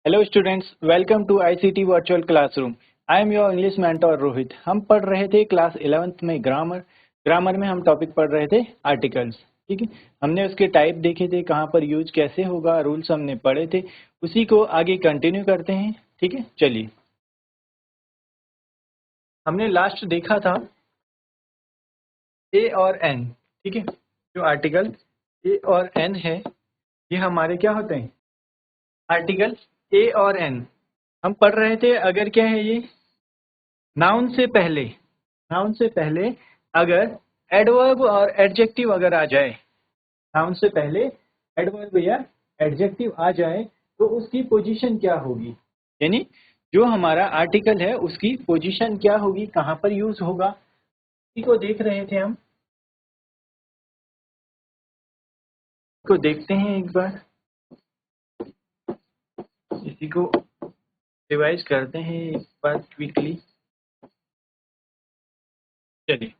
Hello students, welcome to ICT virtual classroom. I am your English mentor Rohit. हम पढ़ रहे थे क्लास 11th में ग्रामर में हम टॉपिक पढ़ रहे थे आर्टिकल्स। ठीक है, हमने उसके टाइप देखे थे, कहाँ पर यूज कैसे होगा, रूल्स हमने पढ़े थे। उसी को आगे कंटिन्यू करते हैं। ठीक है, चलिए। हमने लास्ट देखा था ए और एन। ठीक है, जो आर्टिकल ए और एन है ये हमारे क्या होते हैं? आर्टिकल ए और एन। हम पढ़ रहे थे अगर क्या है ये नाउन से पहले अगर एडवर्ब और एडजेक्टिव अगर आ जाए, नाउन से पहले एडवर्ब या एडजेक्टिव आ जाए तो उसकी पोजीशन क्या होगी, यानी जो हमारा आर्टिकल है उसकी पोजीशन क्या होगी, कहाँ पर यूज होगा, इसी को देख रहे थे हम। इसको देखते हैं एक बार, इसी को रिवाइज करते हैं एक बार क्विकली। चलिए,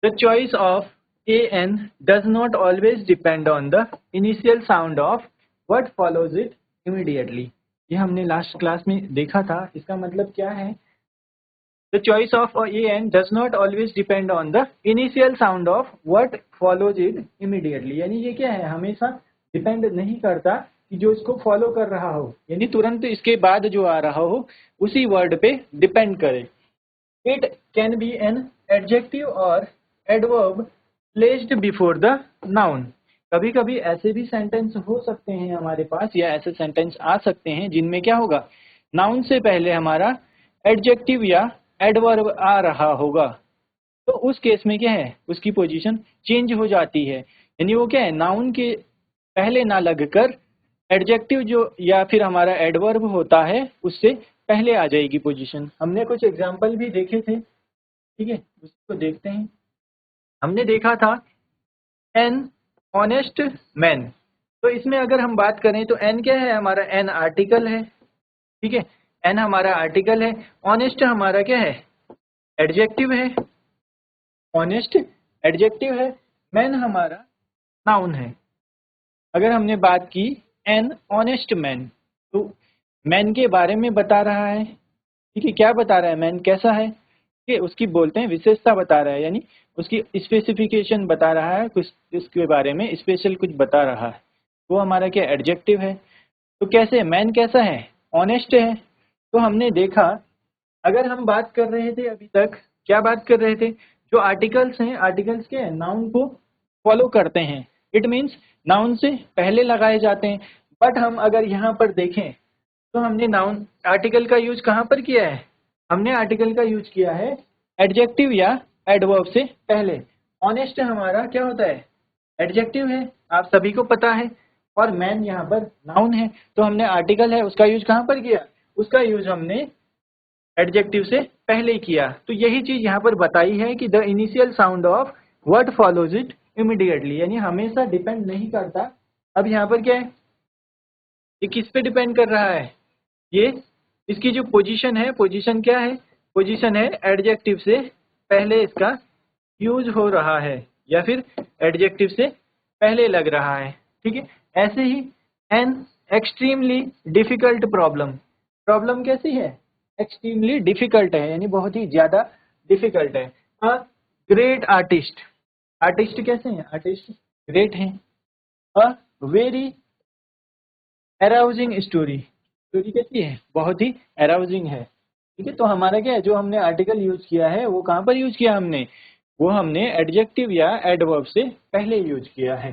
the choice of an does not always depend on the initial sound of what follows it immediately। ये हमने लास्ट क्लास में देखा था। इसका मतलब क्या है? The choice of an does not always depend on the initial sound of what follows it immediately। यानी ये क्या है, हमेशा डिपेंड नहीं करता कि जो इसको फॉलो कर रहा हो, यानी तुरंत इसके बाद जो आ रहा हो उसी वर्ड पे डिपेंड करे। It can be an adjective or adverb placed before the noun। कभी कभी ऐसे भी सेंटेंस हो सकते हैं हमारे पास, या ऐसे सेंटेंस आ सकते हैं जिनमें क्या होगा, नाउन से पहले हमारा एडजेक्टिव या एडवर्ब आ रहा होगा। तो उस केस में क्या है, उसकी पोजीशन चेंज हो जाती है। यानी वो क्या है, नाउन के पहले ना लगकर एडजेक्टिव जो या फिर हमारा एडवर्ब होता है उससे पहले आ जाएगी पोजीशन। हमने कुछ एग्जाम्पल भी देखे थे। ठीक है, उसको देखते हैं। हमने देखा था एन ऑनेस्ट मैन। तो इसमें अगर हम बात करें तो एन क्या है, हमारा एन आर्टिकल है। ठीक है, एन हमारा आर्टिकल है। ऑनेस्ट हमारा क्या है, एडजेक्टिव है। ऑनेस्ट एडजेक्टिव है, मैन हमारा नाउन है। अगर हमने बात की एन ऑनेस्ट मैन, तो मैन के बारे में बता रहा है। ठीक है, क्या बता रहा है, मैन कैसा है, कि उसकी बोलते हैं विशेषता बता रहा है, यानी उसकी स्पेसिफिकेशन बता रहा है, कुछ इसके बारे में स्पेशल कुछ बता रहा है। वो हमारा क्या एडजेक्टिव है। तो कैसे मैन कैसा है, ऑनेस्ट है। तो हमने देखा, अगर हम बात कर रहे थे अभी तक, क्या बात कर रहे थे, जो आर्टिकल्स हैं, आर्टिकल्स के नाउन को फॉलो करते हैं। इट मीन्स नाउन से पहले लगाए जाते हैं। बट हम अगर यहाँ पर देखें तो हमने नाउन आर्टिकल का यूज कहाँ पर किया है, हमने आर्टिकल का यूज किया है एडजेक्टिव या एडवर्ब से पहले। ऑनेस्ट हमारा क्या होता है, एडजेक्टिव है, आप सभी को पता है। और मैन यहाँ पर नाउन है, तो हमने आर्टिकल है उसका यूज कहाँ पर किया, उसका यूज हमने एडजेक्टिव से पहले किया। तो यही चीज यहाँ पर बताई है कि the initial sound of word follows it immediately, यानी हमेशा डिपेंड नहीं करता। अब यहाँ पर क्या है, ये किस पे डिपेंड कर रहा है, ये इसकी जो पोजीशन है, पोजीशन क्या है, पोजीशन है एडजेक्टिव से पहले इसका यूज हो रहा है या फिर एडजेक्टिव से पहले लग रहा है। ठीक है, ऐसे ही an extremely difficult problem. Problem कैसी है, एक्सट्रीमली डिफिकल्ट है, यानी बहुत ही ज्यादा डिफिकल्ट है। अ ग्रेट आर्टिस्ट, आर्टिस्ट कैसे हैं, आर्टिस्ट ग्रेट हैं। A very arousing story, story कैसी है, बहुत ही अराउजिंग है। ठीक है, तो हमारा क्या है, जो हमने आर्टिकल यूज किया है वो कहाँ पर यूज किया हमने, वो हमने एडजेक्टिव या एडवर्ब से पहले यूज किया है।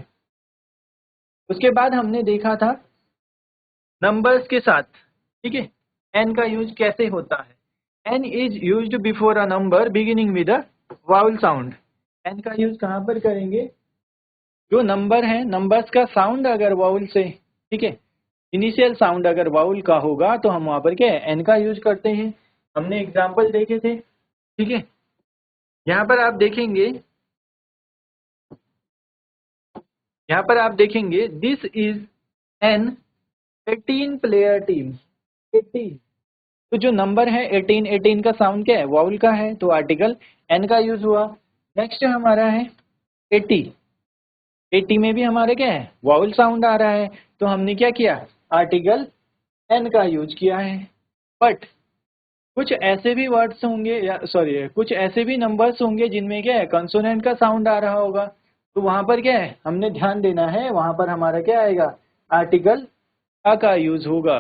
उसके बाद हमने देखा था नंबर्स के साथ। ठीक है, एन का यूज कैसे होता है, an is used before a number beginning with a vowel sound. An का यूज कहाँ पर करेंगे, जो नंबर है, नंबर्स का साउंड अगर वाउल से, ठीक है, इनिशियल साउंड अगर वाउल का होगा तो हम वहां पर क्या है, एन का यूज करते हैं। हमने एग्जाम्पल देखे थे। ठीक है, यहाँ पर आप देखेंगे, यहाँ पर आप देखेंगे this is an 18 player team. 18, तो जो नंबर है 18, 18 का साउंड क्या है, वाउल का है, तो आर्टिकल एन का यूज हुआ। नेक्स्ट हमारा है 80, 80 में भी हमारे क्या है, वाउल साउंड आ रहा है, तो हमने क्या किया, आर्टिकल एन का यूज किया है। बट कुछ ऐसे भी वर्ड्स होंगे या सॉरी कुछ ऐसे भी नंबर्स होंगे जिनमें क्या है कंसोनेंट का साउंड आ रहा होगा, तो वहां पर क्या है हमने ध्यान देना है, वहां पर हमारा क्या आएगा आर्टिकल अ का यूज होगा।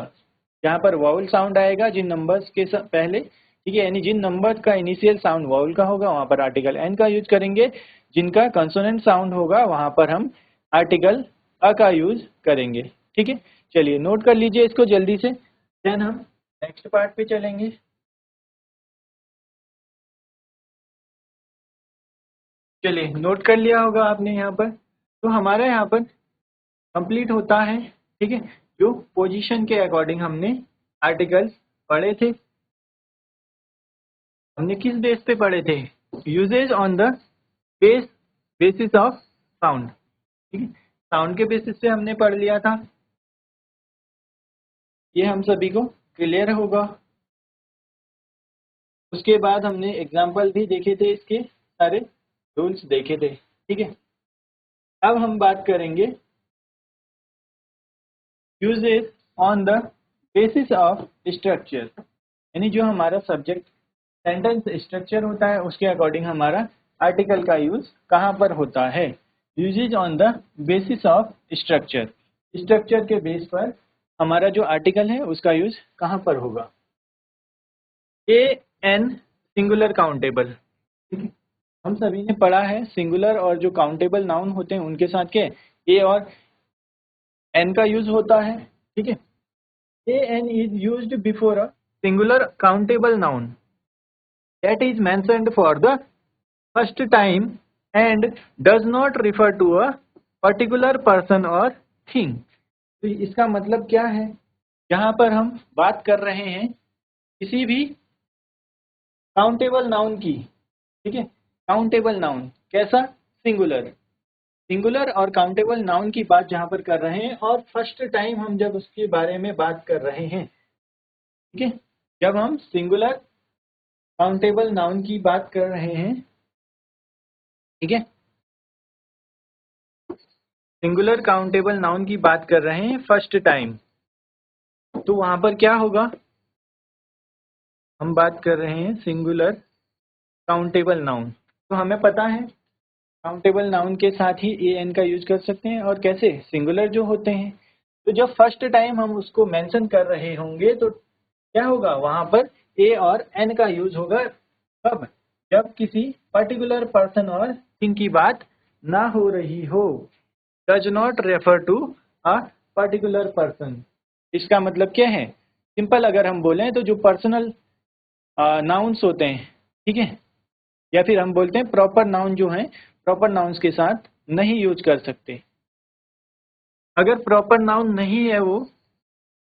जहाँ पर वाउल साउंड आएगा जिन नंबर्स के पहले, ठीक है, यानी जिन नंबर का इनिशियल साउंड वाउल का होगा वहां पर आर्टिकल एन का यूज करेंगे, जिनका कंसोनेंट साउंड होगा वहां पर हम आर्टिकल अ का यूज करेंगे। ठीक है, चलिए नोट कर लीजिए इसको जल्दी से, देन हम नेक्स्ट पार्ट पे चलेंगे। चलिए नोट कर लिया होगा आपने यहाँ पर, तो हमारा यहाँ पर कंप्लीट होता है। ठीक है, जो पोजीशन के अकॉर्डिंग हमने आर्टिकल्स पढ़े थे, हमने किस बेस पे पढ़े थे, usages on the basis of sound. ठीक है, साउंड के बेसिस पे हमने पढ़ लिया था, ये हम सभी को क्लियर होगा। उसके बाद हमने एग्जाम्पल भी देखे थे, इसके सारे रूल्स देखे थे। ठीक है, अब हम बात करेंगे usages on the basis of structure, यानी जो हमारा सब्जेक्ट सेंटेंस स्ट्रक्चर होता है उसके अकॉर्डिंग हमारा आर्टिकल का यूज कहाँ पर होता है। Usages on the basis of structure, structure के बेस पर हमारा जो आर्टिकल है उसका यूज कहाँ पर होगा। ए एन सिंगुलर काउंटेबल, ठीक है, हम सभी ने पढ़ा है सिंगुलर और जो काउंटेबल नाउन होते हैं उनके साथ के ए और एन का यूज होता है। ठीक है, a an is used before a singular countable noun that is mentioned for the first time and does not refer to a particular person or thing। तो इसका मतलब क्या है, जहां पर हम बात कर रहे हैं किसी भी काउंटेबल नाउन की, ठीक है, काउंटेबल नाउन कैसा, सिंगुलर, सिंगुलर और काउंटेबल नाउन की बात जहां पर कर रहे हैं और फर्स्ट टाइम हम जब उसके बारे में बात कर रहे हैं, ठीक है, जब हम सिंगुलर काउंटेबल नाउन की बात कर रहे हैं, ठीक है, सिंगुलर काउंटेबल नाउन की बात कर रहे हैं फर्स्ट टाइम, तो वहां पर क्या होगा, हम बात कर रहे हैं सिंगुलर काउंटेबल नाउन, तो हमें पता है काउंटेबल नाउन के साथ ही ए एन का यूज कर सकते हैं, और कैसे, सिंगुलर जो होते हैं, तो जब फर्स्ट टाइम हम उसको मेंशन कर रहे होंगे तो क्या होगा वहां पर ए और एन का यूज होगा। कब, जब किसी पर्टिकुलर पर्सन और थिंग की बात ना हो रही हो, does not refer to a particular person. इसका मतलब क्या है, सिंपल अगर हम बोलें तो जो पर्सनल नाउन्स होते हैं, ठीक है, या फिर हम बोलते हैं प्रॉपर नाउन जो हैं, प्रॉपर नाउन्स के साथ नहीं यूज कर सकते। अगर प्रॉपर नाउन नहीं है वो,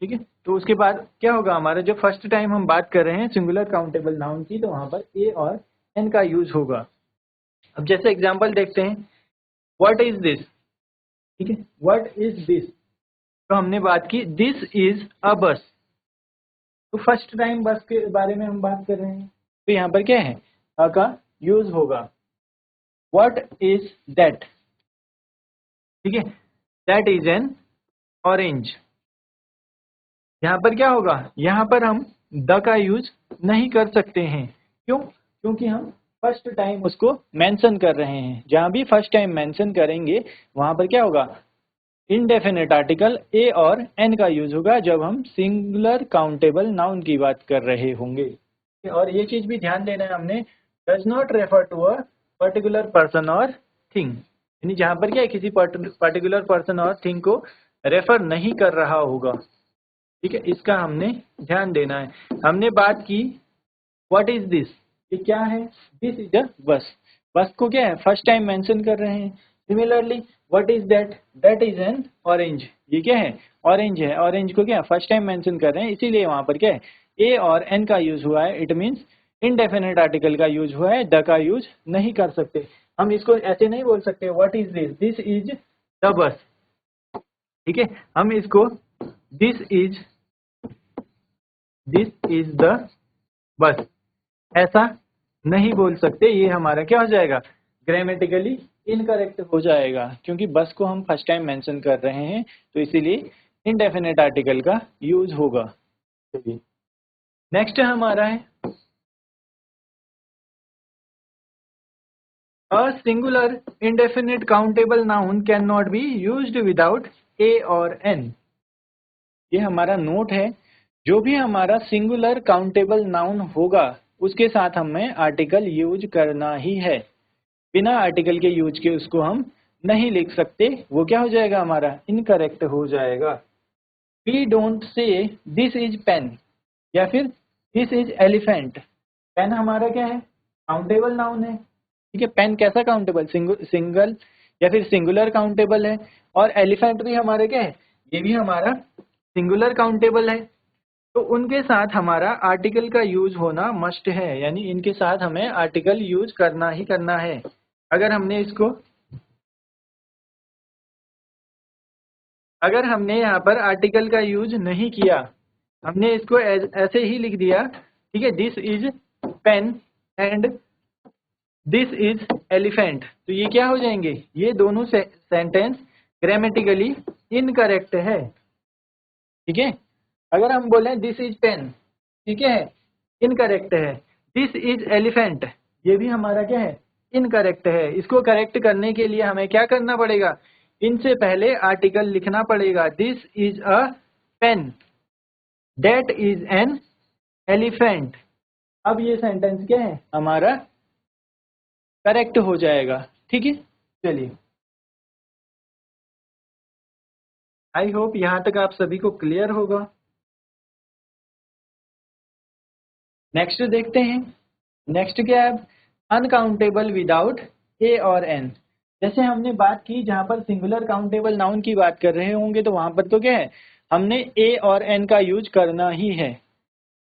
ठीक है, तो उसके बाद क्या होगा हमारा, जब फर्स्ट टाइम हम बात कर रहे हैं सिंगुलर काउंटेबल नाउन की, तो वहां पर ए और एन का यूज होगा। अब जैसे एग्जांपल देखते हैं, व्हाट इज दिस, ठीक है, व्हाट इज दिस, तो हमने बात की दिस इज अ बस, तो फर्स्ट टाइम बस के बारे में हम बात कर रहे हैं, तो यहाँ पर क्या है अ का यूज होगा। व्हाट इज दैट, ठीक है, दैट इज एन ऑरेंज, यहाँ पर क्या होगा, यहाँ पर हम द का यूज नहीं कर सकते हैं, क्यों, क्योंकि हम फर्स्ट टाइम उसको मेंशन कर रहे हैं। जहाँ भी फर्स्ट टाइम मेंशन करेंगे वहां पर क्या होगा, इनडेफिनेट आर्टिकल ए और एन का यूज होगा जब हम सिंगुलर काउंटेबल नाउन की बात कर रहे होंगे। और ये चीज भी ध्यान देना है हमने, does not refer to a particular person और थिंग, यानी जहां पर क्या है किसी पर्टिकुलर पर्सन और थिंग को रेफर नहीं कर रहा होगा। ठीक है, इसका हमने ध्यान देना है। हमने बात की व्हाट इज दिस, ये क्या है, दिस इज अ बस, बस को क्या है फर्स्ट टाइम मेंशन कर रहे हैं। Similarly what is that, that is N orange, ये क्या है ऑरेंज है, ऑरेंज को क्या फर्स्ट टाइम मेंशन कर रहे हैं, इसीलिए वहां पर क्या है ए और एन का यूज हुआ है। इट मीन्स इनडेफिनेट आर्टिकल का यूज हुआ है, द का यूज नहीं कर सकते। हम इसको ऐसे नहीं बोल सकते what is this, this is the bus, ठीक है, हम इसको दिस इज द बस ऐसा नहीं बोल सकते, ये हमारा क्या हो जाएगा, ग्रामेटिकली इनकरेक्ट हो जाएगा, क्योंकि बस को हम फर्स्ट टाइम मेंशन कर रहे हैं, तो इसीलिए इंडेफिनेट आर्टिकल का यूज होगा। चलिए नेक्स्ट हमारा है a singular indefinite countable noun can not be used without ए और एन। ये हमारा नोट है, जो भी हमारा सिंगुलर काउंटेबल नाउन होगा उसके साथ हमें आर्टिकल यूज करना ही है। बिना आर्टिकल के यूज के उसको हम नहीं लिख सकते, वो क्या हो जाएगा हमारा इनकरेक्ट हो जाएगा। We don't say this is pen या फिर दिस इज एलिफेंट। पेन हमारा क्या है काउंटेबल नाउन है, ठीक है। पेन कैसा काउंटेबल सिंगल या फिर सिंगुलर काउंटेबल है, और एलिफेंट भी हमारे क्या है ये भी हमारा सिंगुलर काउंटेबल है। तो उनके साथ हमारा आर्टिकल का यूज होना मस्ट है, यानी इनके साथ हमें आर्टिकल यूज करना ही करना है। अगर हमने यहाँ पर आर्टिकल का यूज नहीं किया, हमने इसको ऐसे ही लिख दिया, ठीक है, this is pen and this is elephant, तो ये क्या हो जाएंगे, ये दोनों सेंटेंस ग्रामेटिकली इनकरेक्ट है, ठीक है। अगर हम बोले दिस इज पेन, ठीक है, इनकरेक्ट है। दिस इज एलिफेंट, ये भी हमारा क्या है इनकरेक्ट है। इसको करेक्ट करने के लिए हमें क्या करना पड़ेगा, इनसे पहले आर्टिकल लिखना पड़ेगा। This is a pen, that is an elephant. अब ये सेंटेंस क्या है हमारा करेक्ट हो जाएगा, ठीक है। चलिए आई होप यहाँ तक आप सभी को क्लियर होगा। नेक्स्ट देखते हैं। नेक्स्ट क्या है, अनकाउंटेबल विदाउट ए और एन। जैसे हमने बात की जहां पर सिंगुलर काउंटेबल नाउन की बात कर रहे होंगे तो वहां पर तो क्या है हमने ए और एन का यूज करना ही है,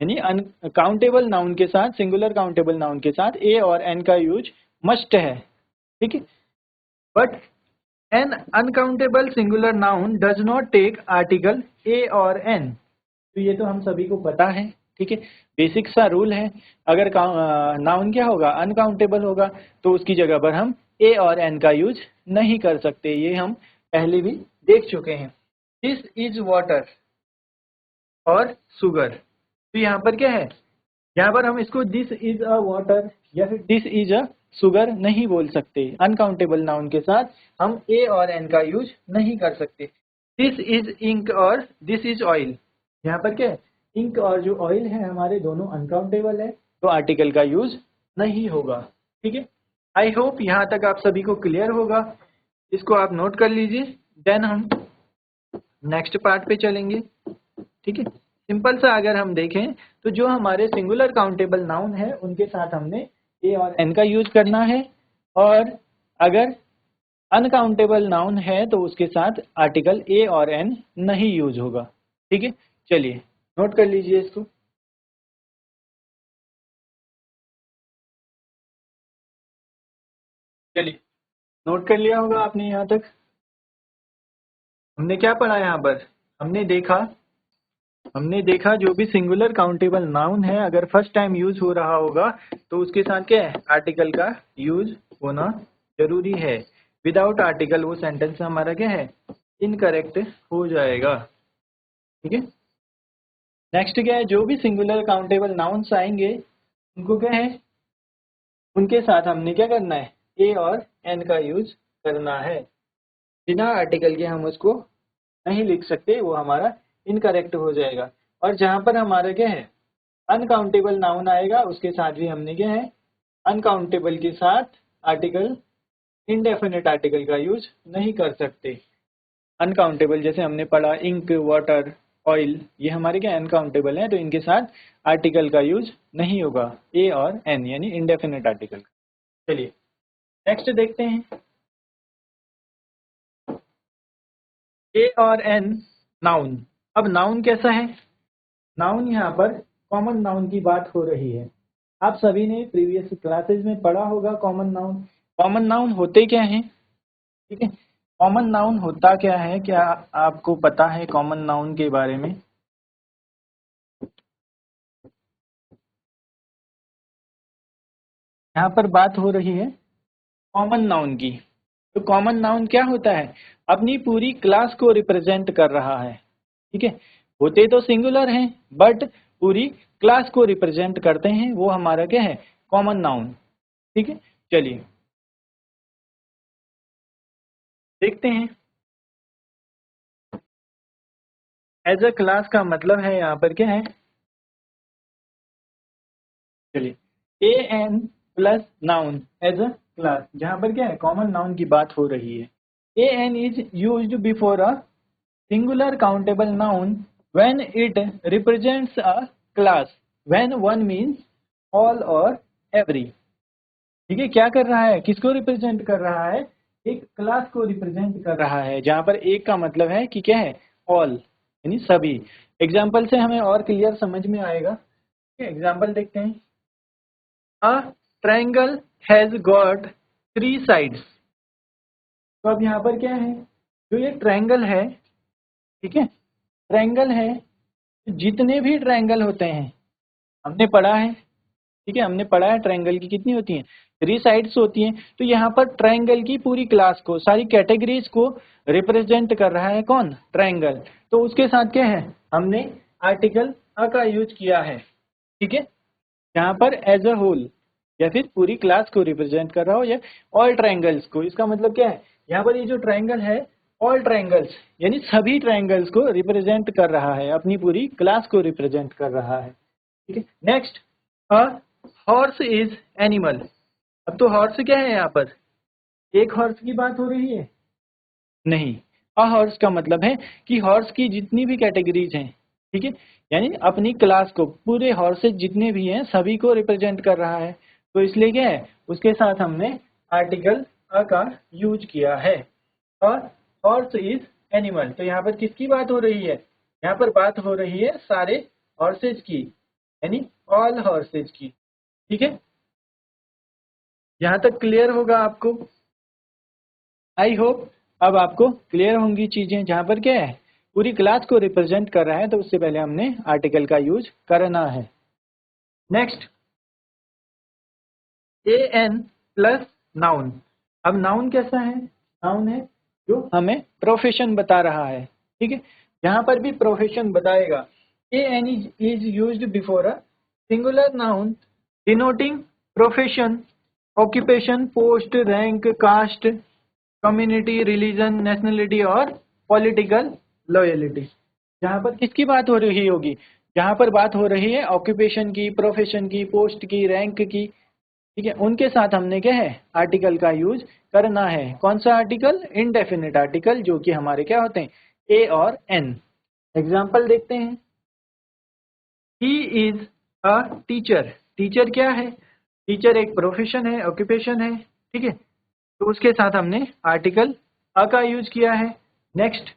यानी अनकाउंटेबल नाउन के साथ सिंगुलर काउंटेबल नाउन के साथ ए और एन का यूज मस्ट है, ठीक है। But an uncountable singular noun does not take article a और एन। तो ये तो हम सभी को पता है, ठीक है, बेसिक सा रूल है। अगर नाउन क्या होगा अनकाउंटेबल होगा तो उसकी जगह पर हम ए और एन का यूज नहीं कर सकते, ये हम पहले भी देख चुके हैं। दिस इज वाटर और सुगर, तो यहाँ पर क्या है, यहाँ पर हम इसको दिस इज अ वाटर या फिर दिस इज अ सुगर नहीं बोल सकते। अनकाउंटेबल नाउन के साथ हम ए और एन का यूज नहीं कर सकते। दिस इज इंक और दिस इज ऑयल, यहाँ पर क्या है इंक और जो ऑयल है हमारे दोनों अनकाउंटेबल है, तो आर्टिकल का यूज नहीं होगा, ठीक है। आई होप यहाँ तक आप सभी को क्लियर होगा। इसको आप नोट कर लीजिए, देन हम नेक्स्ट पार्ट पे चलेंगे, ठीक है। सिंपल सा अगर हम देखें तो जो हमारे सिंगुलर काउंटेबल नाउन है उनके साथ हमने ए और एन का यूज करना है, और अगर अनकाउंटेबल नाउन है तो उसके साथ आर्टिकल ए और एन नहीं यूज होगा, ठीक है। चलिए नोट कर लीजिए इसको। चलिए नोट कर लिया होगा आपने यहाँ तक। हमने क्या पढ़ा यहाँ पर, हमने देखा जो भी सिंगुलर काउंटेबल नाउन है अगर फर्स्ट टाइम यूज हो रहा होगा तो उसके साथ क्या है आर्टिकल का यूज होना जरूरी है। विदाउट आर्टिकल वो सेंटेंस हमारा क्या है इनकरेक्ट हो जाएगा, ठीक है। नेक्स्ट क्या है, जो भी सिंगुलर काउंटेबल नाउन्स आएंगे उनको क्या है उनके साथ हमने क्या करना है ए और एन का यूज करना है। बिना आर्टिकल के हम उसको नहीं लिख सकते, वो हमारा इनकरेक्ट हो जाएगा। और जहां पर हमारा क्या है अनकाउंटेबल नाउन आएगा उसके साथ भी हमने क्या है अनकाउंटेबल के साथ आर्टिकल इनडेफिनेट आर्टिकल का यूज नहीं कर सकते। अनकाउंटेबल जैसे हमने पढ़ा इंक वाटर ऑयल, ये हमारे क्या अनकाउंटेबल हैं तो इनके साथ आर्टिकल का यूज नहीं होगा ए और एन यानी इनडेफिनेट आर्टिकल। चलिए नेक्स्ट देखते हैं ए और एन नाउन। अब नाउन कैसा है, नाउन यहाँ पर कॉमन नाउन की बात हो रही है। आप सभी ने प्रीवियस क्लासेस में पढ़ा होगा कॉमन नाउन। कॉमन नाउन होते क्या हैं, ठीक है। कॉमन नाउन होता क्या है, क्या आपको पता है कॉमन नाउन के बारे में। यहाँ पर बात हो रही है कॉमन नाउन की। तो कॉमन नाउन क्या होता है, अपनी पूरी क्लास को रिप्रेजेंट कर रहा है, ठीक है, होते तो सिंगुलर हैं बट पूरी क्लास को रिप्रेजेंट करते हैं, वो हमारा क्या है, कॉमन नाउन। ठीक है, चलिए देखते हैं। एज अ क्लास का मतलब है यहाँ पर क्या है, चलिए a an plus noun as a class, जहाँ पर क्या है, कॉमन नाउन की बात हो रही है। A an is used before a singular countable noun when it represents a class, when one means all और एवरी। ठीक है, क्या कर रहा है, किसको रिप्रेजेंट कर रहा है, एक क्लास को रिप्रेजेंट कर रहा है, जहाँ पर एक का मतलब है कि क्या है, ऑल यानी सभी। एग्जाम्पल से हमें और क्लियर समझ में आएगा। एग्जाम्पल देखते हैं। A triangle has got 3 sides. तो अब यहाँ पर क्या है, जो ये ट्रायंगल है, ठीक है, ट्रायंगल है, जितने भी ट्रायंगल होते हैं हमने पढ़ा है, ठीक है, हमने पढ़ा है ट्रायंगल की कितनी होती हैं, 3 साइड्स होती हैं। तो यहाँ पर ट्रायंगल की पूरी क्लास को, सारी कैटेगरीज को रिप्रेजेंट कर रहा है कौन, ट्रायंगल। तो उसके साथ क्या है, हमने आर्टिकल अ का यूज किया है। ठीक है, यहाँ पर एज अ होल या फिर पूरी क्लास को रिप्रेजेंट कर रहा हो, या ऑल ट्रायंगल्स को। इसका मतलब क्या है, यहाँ पर ये जो ट्रायंगल है, ऑल ट्रायंगल्स यानी सभी ट्रायंगल्स को रिप्रेजेंट कर रहा है, अपनी पूरी क्लास को रिप्रेजेंट कर रहा है। ठीक है, next, a horse is animal. अब तो हॉर्स क्या है, यहाँ पर एक हॉर्स की बात हो रही है, नहीं। अ हॉर्स का मतलब है कि हॉर्स की जितनी भी कैटेगरीज हैं, ठीक है, यानी अपनी क्लास को, पूरे हॉर्सेज जितने भी हैं सभी को रिप्रेजेंट कर रहा है। तो इसलिए क्या है, उसके साथ हमने आर्टिकल अ का यूज किया है। और हॉर्स इज एनिमल, तो यहाँ पर किसकी बात हो रही है, यहाँ पर बात हो रही है सारे हॉर्सेज की, यानी ऑल हॉर्सेज की। ठीक है, यहाँ तक क्लियर होगा आपको, आई होप अब आपको क्लियर होंगी चीजें। जहाँ पर क्या है, पूरी क्लास को रिप्रेजेंट कर रहा है, तो उससे पहले हमने आर्टिकल का यूज करना है। Next, A an plus noun. अब नाउन कैसा है, नाउन है जो हमें प्रोफेशन बता रहा है। ठीक है, यहाँ पर भी प्रोफेशन बताएगा। A an is used before a singular noun denoting profession, occupation, post, rank, caste, community, religion, nationality और पॉलिटिकल लॉयलिटी। जहाँ पर किसकी बात हो रही होगी, जहाँ पर बात हो रही है ऑक्यूपेशन की, प्रोफेशन की, पोस्ट की, रैंक की, ठीक है, उनके साथ हमने क्या है, आर्टिकल का यूज करना है। कौन सा आर्टिकल, इनडेफिनिट आर्टिकल, जो कि हमारे क्या होते हैं, ए और एन। एग्जाम्पल देखते हैं। He is a teacher. Teacher क्या है, टीचर एक प्रोफेशन है, ऑक्यूपेशन है। ठीक है, तो उसके साथ हमने आर्टिकल अ का यूज किया है। Next,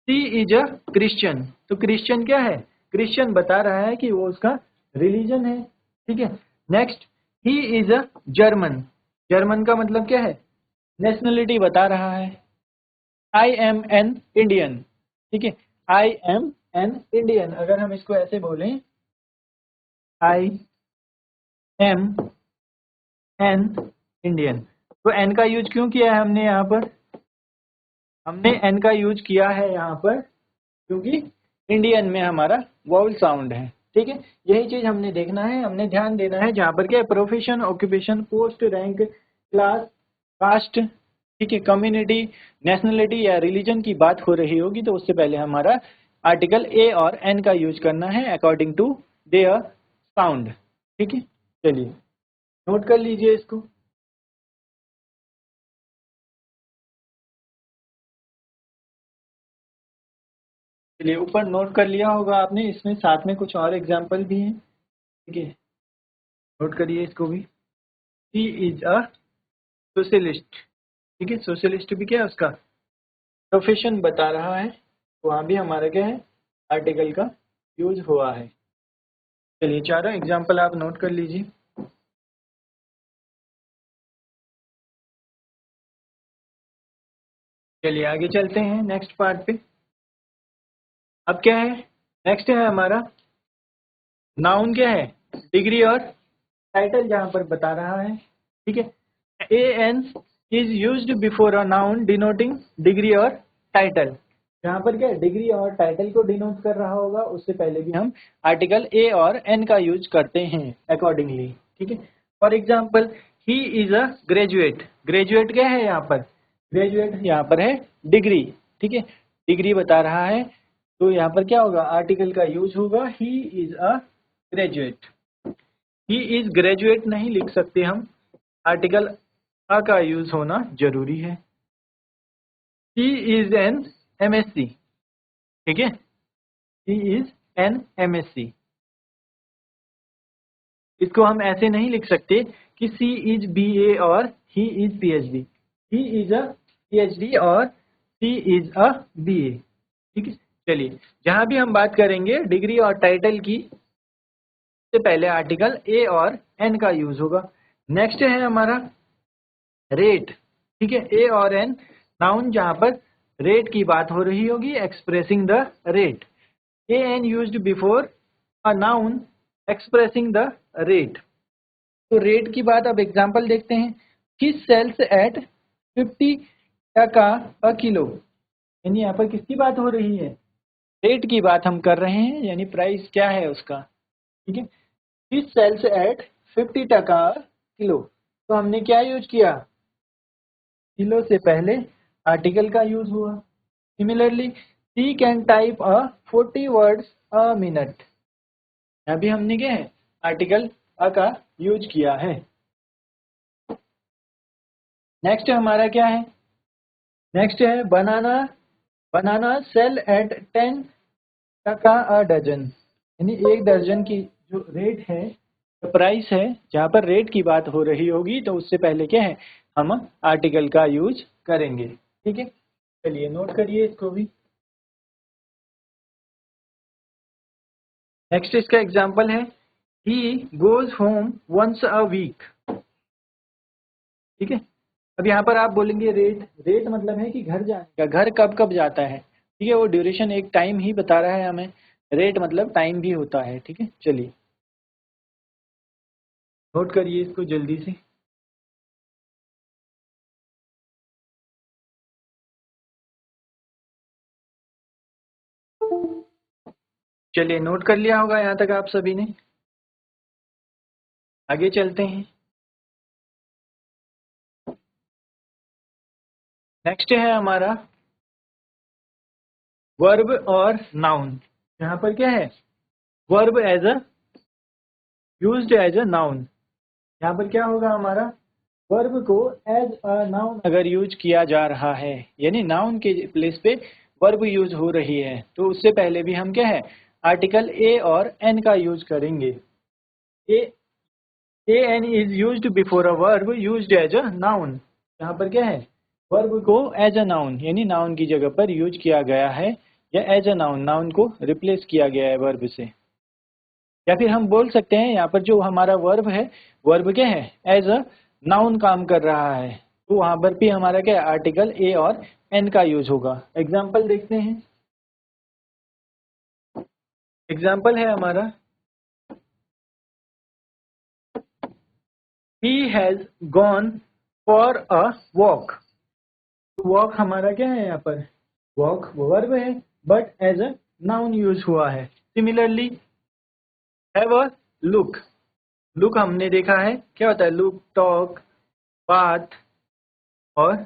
she is a Christian. तो क्रिश्चियन क्या है, क्रिश्चियन बता रहा है कि वो उसका रिलीजन है। ठीक है, next, he is a German. German का मतलब क्या है, नेशनलिटी बता रहा है। I am an Indian. ठीक है, आई एम एन इंडियन, अगर हम इसको ऐसे बोलें, आई एम एन इंडियन, तो एन का यूज क्यों किया है हमने यहाँ पर, हमने एन का यूज किया है यहाँ पर क्योंकि इंडियन में हमारा वाउल साउंड है। ठीक है, यही चीज हमने देखना है, हमने ध्यान देना है। जहाँ पर क्या है, profession, occupation, post, rank, class, caste, ठीक है, कम्युनिटी, नेशनलिटी या रिलीजन की बात हो रही होगी, तो उससे पहले हमारा आर्टिकल ए और एन का यूज करना है अकॉर्डिंग टू देयर साउंड। ठीक है, चलिए नोट कर लीजिए इसको। चलिए, ऊपर नोट कर लिया होगा आपने, इसमें साथ में कुछ और एग्जाम्पल भी हैं। ठीक है, नोट करिए इसको भी। He is a socialist. ठीक है, सोशलिस्ट भी क्या है, उसका प्रोफेशन बता रहा है, तो वहाँ भी हमारा क्या है, आर्टिकल का यूज हुआ है। चलिए, चारों एग्जाम्पल आप नोट कर लीजिए। चलिए आगे चलते हैं नेक्स्ट पार्ट पे। अब क्या है, नेक्स्ट है हमारा नाउन क्या है, डिग्री और टाइटल, जहाँ पर बता रहा है। ठीक है, a an is used before a noun denoting degree और टाइटल। यहाँ पर क्या डिग्री और टाइटल को डिनोट कर रहा होगा, उससे पहले भी हम आर्टिकल ए और एन का यूज करते हैं अकॉर्डिंगली। ठीक है, for example he is a graduate. Graduate क्या है यहाँ पर? ग्रेजुएट यहाँ पर है डिग्री। ठीक है, डिग्री बता रहा है, तो यहाँ पर क्या होगा? आर्टिकल का यूज होगा he is a graduate. He is graduate नहीं लिख सकते हम, आर्टिकल अ का यूज होना जरूरी है। He is an MSc. ठीक है, ही इज एन एमएससी। इसको हम ऐसे नहीं लिख सकते कि सी इज बीए और he is PhD. He is a PhD और सी इज अ बीए। ठीक है, चलिए जहां भी हम बात करेंगे डिग्री और टाइटल की, से पहले आर्टिकल ए और एन का यूज होगा। नेक्स्ट है हमारा रेट। ठीक है, ए और एन नाउन, जहां पर रेट की बात हो रही होगी, expressing the rate. A an used before a noun expressing the rate. तो रेट की बात, अब एग्जांपल देखते हैं। ही सेल्स एट 50 टका अ किलो, यानी यहाँ पर किसकी बात हो रही है? रेट की बात हम कर रहे हैं, यानी प्राइस क्या है उसका। ठीक है, ही सेल्स एट 50 टका किलो, तो हमने क्या यूज किया? किलो से पहले आर्टिकल का यूज हुआ। Similarly he can type a 40 words a minute, अभी हमने क्या है? आर्टिकल अ का यूज किया है। नेक्स्ट हमारा क्या है? नेक्स्ट है बनाना। बनाना सेल एट 10 टका अ डजन, यानी एक दर्जन की जो रेट है, प्राइस है, जहाँ पर रेट की बात हो रही होगी, तो उससे पहले क्या है? हम आर्टिकल का यूज करेंगे। ठीक है, चलिए नोट करिए इसको भी। नेक्स्ट इसका एग्जाम्पल है he goes home once a week. ठीक है, अब यहाँ पर आप बोलेंगे रेट। रेट मतलब है कि घर जाने का, घर कब कब जाता है। ठीक है, वो ड्यूरेशन एक टाइम ही बता रहा है हमें, रेट मतलब टाइम भी होता है। ठीक है, चलिए नोट करिए इसको जल्दी से। चलिए नोट कर लिया होगा यहाँ तक आप सभी ने। आगे चलते हैं। नेक्स्ट है हमारा वर्ब और नाउन। यहाँ पर क्या है? Verb as a used as a noun. यहाँ पर क्या होगा हमारा? वर्ब को एज अ नाउन अगर यूज किया जा रहा है, यानी नाउन के प्लेस पे वर्ब यूज हो रही है, तो उससे पहले भी हम क्या है? आर्टिकल ए और एन का यूज करेंगे। A an is used before a verb used as a noun. यहाँ पर क्या है? वर्ब को एज अ नाउन, यानी नाउन की जगह पर यूज किया गया है, या एज अ नाउन, नाउन को रिप्लेस किया गया है वर्ब से। या फिर हम बोल सकते हैं यहाँ पर जो हमारा वर्ब है, वर्ब क्या है? एज अ नाउन काम कर रहा है, तो वहां पर भी हमारा क्या है? आर्टिकल ए और एन का यूज होगा। एग्जाम्पल देखते हैं। एग्जाम्पल है हमारा he has gone for a walk. Walk हमारा क्या है यहाँ पर? वॉक वर्ब है, but as a noun use हुआ है। Similarly have a look. Look हमने देखा है क्या होता है? लुक, टॉक, बात और,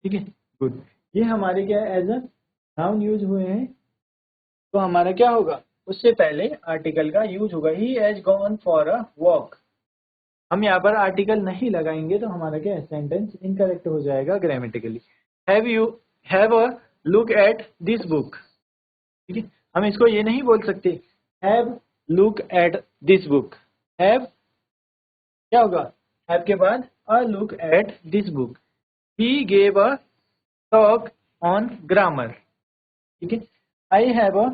ठीक है, गुड, ये हमारे क्या है? एज अ नाउन यूज हुए हैं, तो हमारा क्या होगा? उससे पहले आर्टिकल का यूज होगा। ही has gone for a walk. हम यहाँ पर आर्टिकल नहीं लगाएंगे, तो हमारा क्या है? सेंटेंस इनकरेक्ट हो जाएगा grammatically. Have you have a look at this book. ठीक है, हम इसको ये नहीं बोल सकते have look at this book. Have क्या होगा? हैव के बाद a look at this book. He gave a talk on grammar. ठीक है, I have a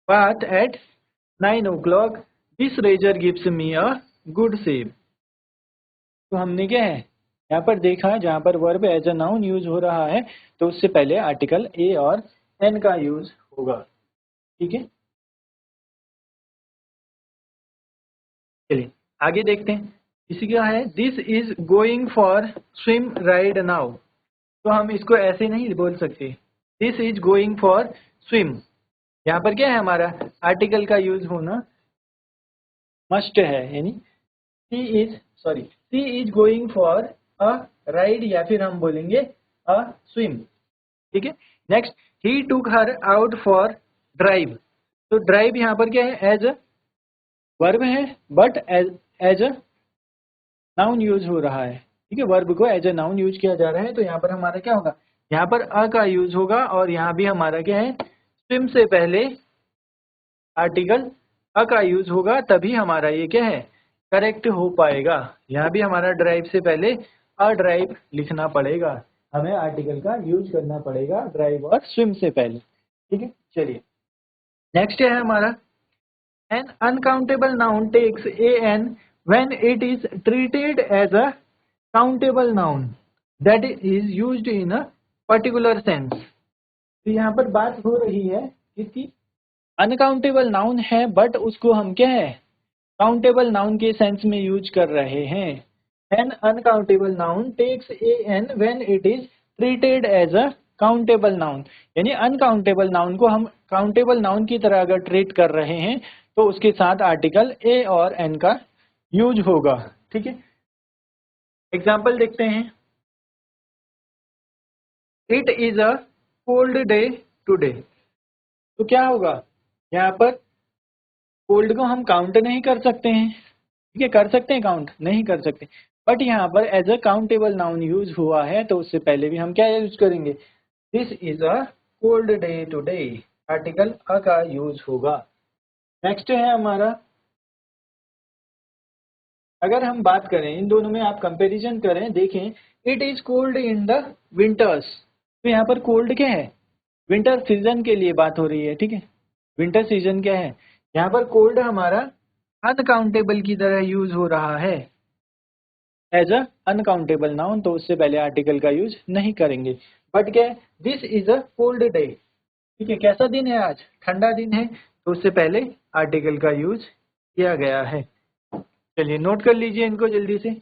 bath at 9 o'clock। This razor gives me a good shave. तो हमने क्या है यहाँ पर देखा, जहाँ पर verb as a noun use हो रहा है, तो उससे पहले आर्टिकल ए और एन का यूज होगा। ठीक है, चलिए आगे देखते हैं। इसी का है this is going for swim ride now. तो हम इसको ऐसे नहीं बोल सकते, this is going for swim. यहाँ पर क्या है हमारा आर्टिकल का यूज होना मस्ट है, यानी she is going for a ride या फिर हम बोलेंगे अ स्विम। ठीक है। Next, he took her out for drive. तो ड्राइव यहाँ पर क्या है, एज अ वर्ब है but as a noun use हो रहा है। ठीक है, वर्ब को एज अ नाउन यूज किया जा रहा है, तो यहाँ पर हमारा क्या होगा, यहाँ पर अ का यूज होगा और यहाँ भी हमारा क्या है, स्विम से पहले आर्टिकल अ का यूज होगा, तभी हमारा ये क्या है, करेक्ट हो पाएगा। यहाँ भी हमारा ड्राइव से पहले अ ड्राइव लिखना पड़ेगा, हमें आर्टिकल का यूज करना पड़ेगा ड्राइव और स्विम से पहले। ठीक है, चलिए नेक्स्ट है हमारा, an uncountable noun takes a an when it is treated as a countable noun that is used in a particular sense. तो यहाँ पर बात हो रही है किसकी, अनकाउंटेबल नाउन है बट उसको हम क्या है, काउंटेबल नाउन के सेंस में यूज कर रहे हैं। An uncountable noun takes a an when it is treated as a countable noun, यानी अनकाउंटेबल नाउन को हम काउंटेबल नाउन की तरह अगर ट्रीट कर रहे हैं तो उसके साथ आर्टिकल ए और एन का यूज होगा। ठीक है, एग्जाम्पल देखते हैं। It is a cold day today. तो क्या होगा, यहाँ पर कोल्ड को हम काउंट नहीं कर सकते हैं। ठीक है, कर सकते हैं काउंट, नहीं कर सकते, बट यहाँ पर as a countable noun use हुआ है तो उससे पहले भी हम क्या यूज करेंगे, this is a cold day today, article a का यूज होगा। नेक्स्ट है हमारा, अगर हम बात करें इन दोनों में, आप कंपैरिजन करें, देखें, it is cold in the winters. तो यहाँ पर कोल्ड क्या है, विंटर सीजन के लिए बात हो रही है। ठीक है, विंटर सीजन क्या है, यहाँ पर कोल्ड हमारा अनकाउंटेबल की तरह यूज हो रहा है एज अ अनकाउंटेबल नाउन, तो उससे पहले आर्टिकल का यूज नहीं करेंगे। बट क्या है, this is a cold day. ठीक है, कैसा दिन है आज, ठंडा दिन है, तो उससे पहले आर्टिकल का यूज किया गया है। चलिए नोट कर लीजिए इनको जल्दी से।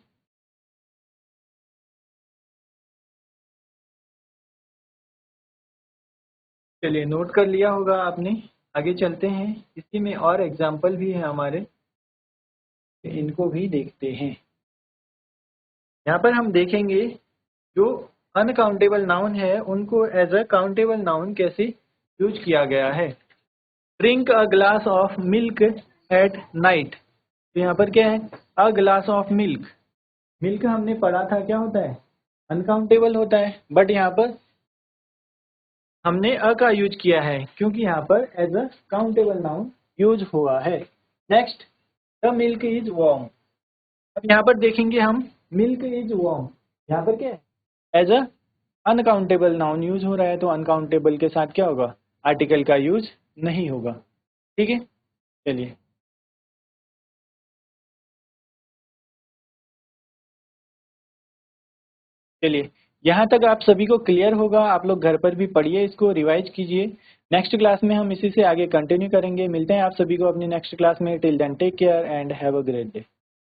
चलिए नोट कर लिया होगा आपने, आगे चलते हैं। इसी में और एग्जाम्पल भी है हमारे, इनको भी देखते हैं। यहाँ पर हम देखेंगे जो अनकाउंटेबल नाउन है उनको एज अ काउंटेबल नाउन कैसे यूज किया गया है। Drink a glass of milk at night. तो यहाँ पर क्या है, a glass of milk, milk हमने पढ़ा था क्या होता है, अनकाउंटेबल होता है, बट यहाँ पर हमने अ का यूज किया है क्योंकि यहाँ पर as a countable noun use हुआ है। Next, the milk is warm. अब यहाँ पर देखेंगे हम, मिल्क इज वार्म, यहाँ पर क्या है, as a uncountable noun use हो रहा है, तो अनकाउंटेबल के साथ क्या होगा, आर्टिकल का यूज नहीं होगा। ठीक है, चलिए चलिए यहाँ तक आप सभी को क्लियर होगा, आप लोग घर पर भी पढ़िए, इसको रिवाइज कीजिए। नेक्स्ट क्लास में हम इसी से आगे कंटिन्यू करेंगे। मिलते हैं आप सभी को अपनी नेक्स्ट क्लास में। Till then take care and have a great day.